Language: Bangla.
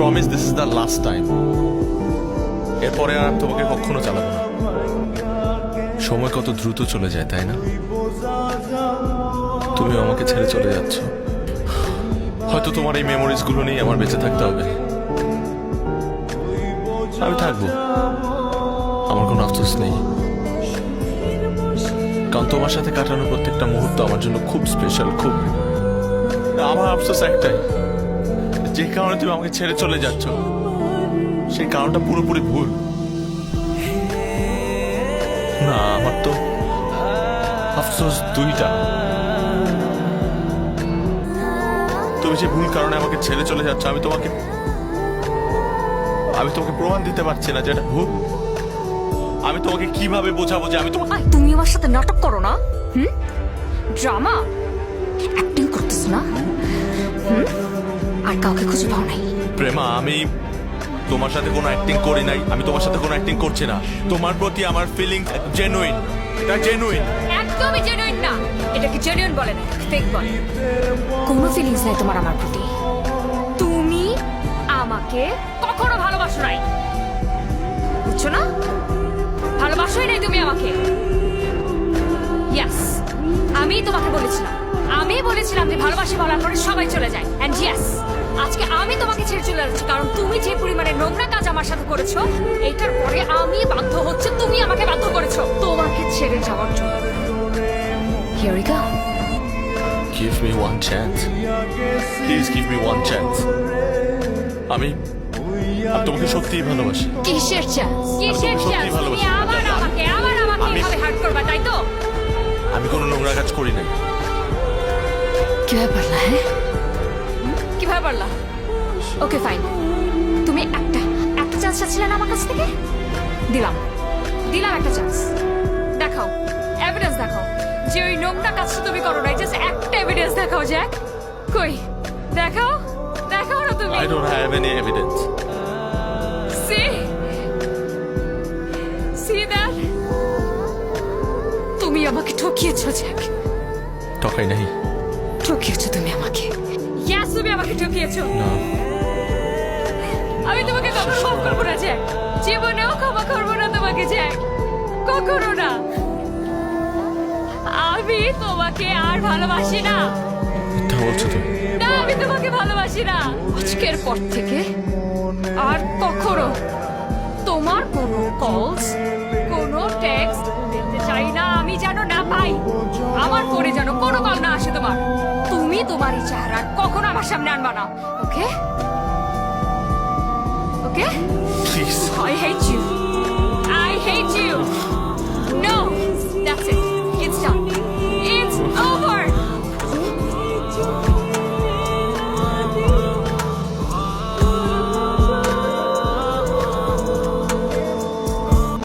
Promise this is the last time. এরপরে আর আমি তোমাকে কখনো চালাবো না। সময় কত দ্রুত চলে যায়, তাই না? তুমি আমাকে ছেড়ে চলে যাচ্ছ। হয়তো তোমার এই মেমোরিজ গুলো নিয়ে আমার বেঁচে থাকতে হবে। আমি থাকবো, আমার কোনো আফসোস নেই, কারণ তোমার সাথে কাটানো প্রত্যেকটা মুহূর্ত আমার জন্য খুব স্পেশাল। খুব। আমার আফসোস একটাই, যে কারণে তুমি আমাকে ছেড়ে চলে যাচ্ছ সেই কারণটা পুরোপুরি ভুল। না, আমার তো আফসোস দুইটা। তুমি যে ভুল কারণে আমাকে ছেড়ে চলে যাচ্ছ, আমি তোমাকে প্রমাণ দিতে পারছি না যেটা ভুল। আমি তোমাকে কিভাবে বোঝাবো যে আমি তোমাকে। তুমি আমার সাথে নাটক করো না, ড্রামা অ্যাক্টিং করতেছ না, আর কাউকে খুঁজে পাও নাই। প্রেমা, আমি তোমার সাথে কোনো অ্যাক্টিং করি নাই, আমি তোমার সাথে কোনো অ্যাক্টিং করছি না। তোমার প্রতি আমার ফিলিং জেনুইন, এটা জেনুইন। একদমই জেনুইন না, এটাকে জেনুইন বলে না, ফেক বলে। কোনো ফিলিংস নাই তোমার আমার প্রতি। তুমি আমাকে কখনো ভালোবাসো নাই, বুঝছো না? ভালোবাসোই নাই তুমি আমাকে। ইয়েস, আমি তোমাকে বলেছিলাম যে ভালোবাসি বলার পরে সবাই চলে যায়। এন্ড ইয়েস, আজকে আমি তোমাকে ছেড়ে চলে যাচ্ছি, কারণ তুমি যে পরিমাণে নোংরা কাজ আমার সাথে করেছো, এটার পরে আমি বাধ্য হচ্ছে, তুমি আমাকে বাধ্য করেছো তোমাকে ছেড়ে যাওয়ার জন্য। Here we go. Give me one chance. Please give me one chance. আমি তোমাকে সত্যিই ভালোবাসি। কিসের চান্স? কিসের চান্স? তুমি আবার আমাকে এভাবে হার্ট করবা, তাই তো? আমি কোনো নোংরা কাজ করি নাই। কিভাবে পারলা? হ্যাঁ, কিভাবে পারলা? ওকে ফাইন, তুমি একটা চান্স চাচ্ছিলে না আমার কাছ থেকে, দিলাম একটা চান্স। দেখাও, এভিডেন্স দেখাও যে ওই নোংরা কাজটা তুমি করো নাই। জাস্ট একটা এভিডেন্স দেখাও, জ্যাক। কই দেখাও না তুমি। I don't have any evidence. See that? তুমি আমাকে ঠকিয়েছো, জ্যাক। ঠকাই নাই। ঠকিয়েছো তুমি আমাকে। ইয়েস, তুমি আমাকে ঠকিয়েছো। না, আমি তোমাকে কখনো ক্ষমা করবো না, জ্যাক। জীবনেও ক্ষমা করবো না তোমাকে, জ্যাক। কখনো না। আমি তোমাকে আর ভালোবাসি না। মিথ্যা বলছো তুমি। না, আমি তোমাকে ভালোবাসি না। আজকের পর থেকে আর কখনো তোমার কোনো কলস, কোনো টেক্সট দেখতে চাই না। আমি যেন না পাই, আমার ফোনে যেন কোনো কল না আসে তোমার। তুমি তোমার এই চেহারা কখনো আমার সামনে আনবা না, ওকে? ওকে?